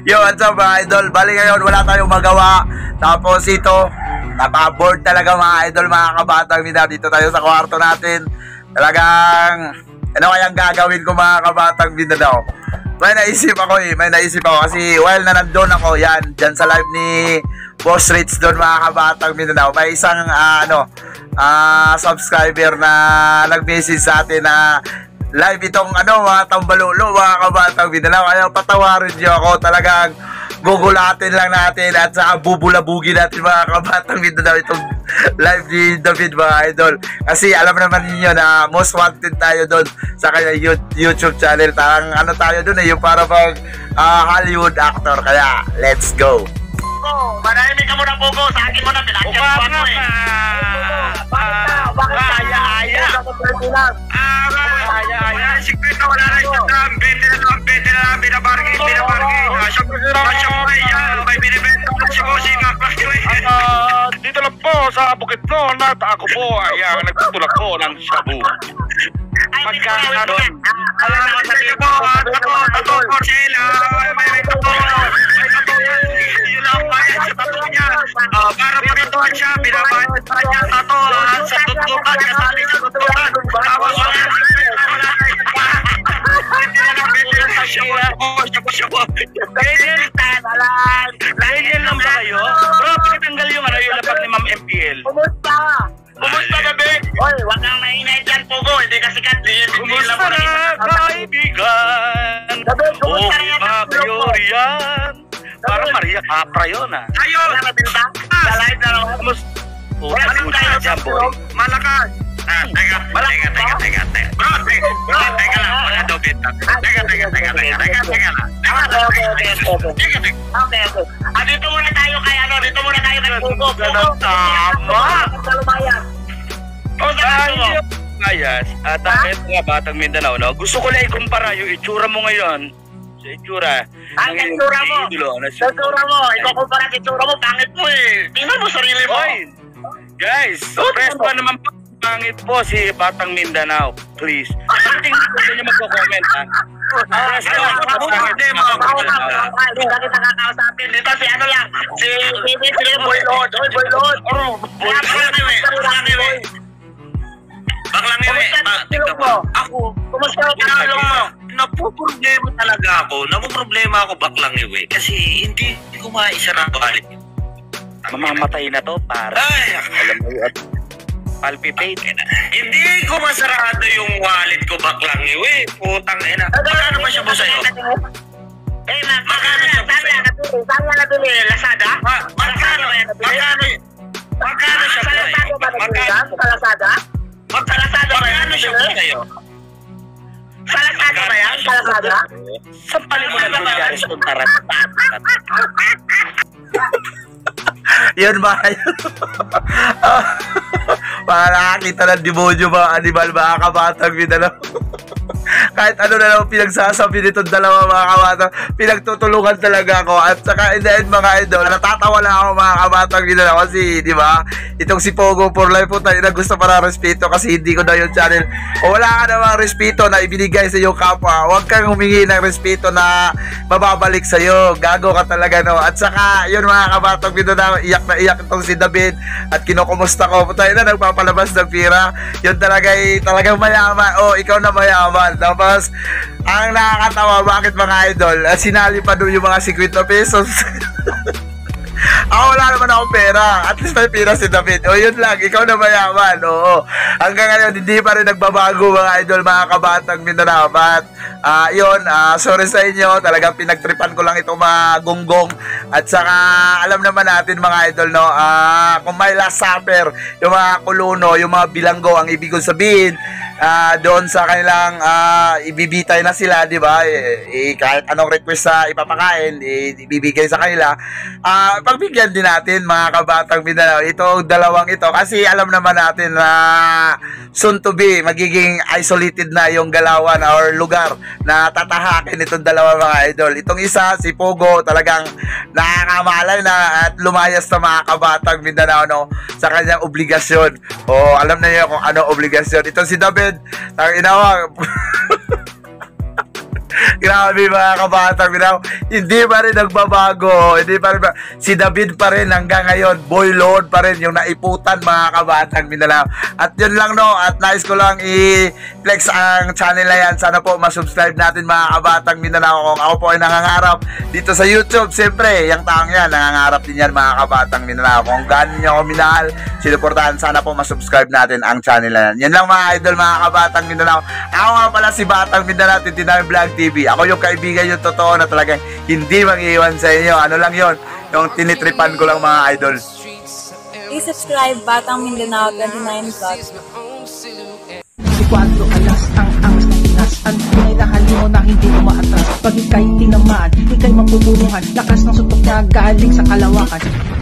Yo, what's up mga idol? Bali ngayon, wala tayong magawa. Tapos ito, napaka-bored talaga mga idol, mga kabatang Mindanao. Dito tayo sa kwarto natin. Talagang, ano kayang gagawin ko mga kabatang Mindanao? May naisip ako kasi while na nandun ako, yan, dyan sa live ni Boss Rich doon mga kabatang Mindanao. May isang, subscriber na nag-message sa atin na live itong mga tambalulo mga kabatang Mindanao. Kaya patawarin niyo ako, talagang gugulatin lang natin at saka bubulabugin natin mga kabatang Mindanao itong live ni David mga idol. Kasi alam naman niyo na most wanted tayo doon sa kanya YouTube channel. Tarang tayo doon yung para pag Hollywood actor. Kaya let's go. Manahimik ka muna, Pogo. Sa akin mo na, pinakyan mo ako eh. Bakit aya-aya? Aya-aya. Sikret na wala na isang dam. 20 na lang, binabargin. Siyempre yan, may binibenta ko si Bossing ang klase eh. Dito lang po sa Bukidnon at ako po ay nagtutulak po ng shabu. Magkano doon? Alam naman sa iyo po, tato po sila. May tato. Yun lang pa yan sa tato niya. Para pagkatuan siya, binabayad sa kanya tato. Sa tutukan, kasali sa tutukan. Tapos wala Ganyan lang ba kayo? Bro, pakitanggal yung yung lapag ni Ma'am MPL. Kumusta gabi? Oy, wag kang maingay dyan, Pogo. Hindi kasi katliin. Kumusta na, kaibigan? Okay mga kayo riyan. Parang Maria Capra yun Ayo! Sa live na lang. Anong tayo dyan, boy? Malakas! Teka. Bro, teka lang. Wala daw bita. Teka lang. Okay. Dito muna tayo kay Pogo. Ganun tama. Ayas, at ang mga batang Mindanao, no? Gusto ko lang ikumpara yung itsura mo ngayon sa itsura. Ang itsura mo. Ikukumpara sa itsura mo. Pangit mo eh. Tingnan mo sarili mo. Oy, guys, press pa naman pangit po si Batang Mindanao, please. Tingnan ko niyo magko-comment ha. Press pa Hindi kita kakausapin. Dito si lang. Si Boy Lord. Baklang iwi. Ako. Kumusta ka? Napuproblema talaga ako. Baklang iwi. Kasi hindi ko maisara balik. Mamamatay na to, para. Ay! Alam mo yun. Palpitate. Hindi ko masarado yung wallet ko, baklang iwi. Putang ina. Magkano ba siya po sa'yo? Magkano siya po sa'yo? Saan nga nabili? Lazada? Magkano siya po sa'yo? Sa Lazada? Magkano siya po sa'yo? Sa Lazada ba yan? Sa Lazada? Sampalin mo na Bulgaris kung tarat. Yun ba? Para nakakita ng demonyo mga animal, mga kabatang Mindanao. Kahit ano na lang pinagsasabi nitong dalawa mga kabatang, pinagtutulungan talaga ako. At saka in the end mga idol, natatawa lang ako mga kabatang Mindanao kasi di ba itong si Pogo for Life po tayo na gusto para respeto kasi hindi ko na yung channel. O wala ka namang respeto na ibinigay sa iyong kapwa, huwag kang humingi ng respeto na mababalik sa iyo. Gago ka talaga, no? At saka yun mga kabatang Mindanao, iyak na iyak itong si David at kinukumusta ko po tayo na nagpapalabas ng pira. Yun talagang mayaman. O ikaw na mayaman. Tapos ang nakakatawa, bakit mga idol, sinali pa doon yung mga 50 pesos. Ako wala naman akong pera. At least may pera si David. O yun lang, ikaw na mayaman. Oo. Hanggang ngayon, hindi pa rin nagbabago mga idol, mga kabatang Mindanao. But yun, sorry sa inyo. Talagang pinagtripan ko lang itong mga gonggong. At saka, alam naman natin mga idol, no, kung may last supper, yung mga kuluno, yung mga bilanggo, ang ibig kong sabihin, doon sa kanilang ibibitay na sila, di ba? Kahit anong request sa ipapakain, ibibigay sa kanila. Pagbigyan din natin mga kabatang Mindanao itong dalawang ito kasi alam naman natin na soon to be magiging isolated na yung galawan or lugar na tatahakin itong dalawa mga idol. Itong isa, si Pogo, talagang nakakamalay na at lumayas na mga kabatang Mindanao, no, sa kanyang obligasyon. O alam na niyo kung ano obligasyon. Itong si David, ang inawa Grabe mga kabatang Mindanao. Hindi pa rin nagbabago. Hindi pa rin si David pa rin hanggang ngayon. Boy Lord pa rin yung naiputan mga kabatang Mindanao. At yun lang no. At nais ko lang i-flex ang channel na yan. Sana po masubscribe natin mga kabatang Mindanao. Kung ako po ay nangangarap dito sa YouTube. Siyempre, yung taong yan, nangangarap din yan mga kabatang Mindanao. Kung gaano nyo ako minahal, sinuportahan, sana po masubscribe natin ang channel na yan. Yan lang mga idol mga kabatang Mindanao. Ako nga pala si Batang Mindanao, Tintinay Vlog TV. Ako yung kaibigan yung totoo na talagang hindi mag-iwan sa inyo. Ano lang yon, yung tinitripan ko lang mga idol. Please subscribe Batang Mindanao 29 Vlogs. Si Cuadro alas ang angas ng Pinas. Ang tunay na halimo na hindi umaatras. Pag ika'y tinamaan, ika'y mapupulungan. Lakas ng suntok niya galing sa kalawakan.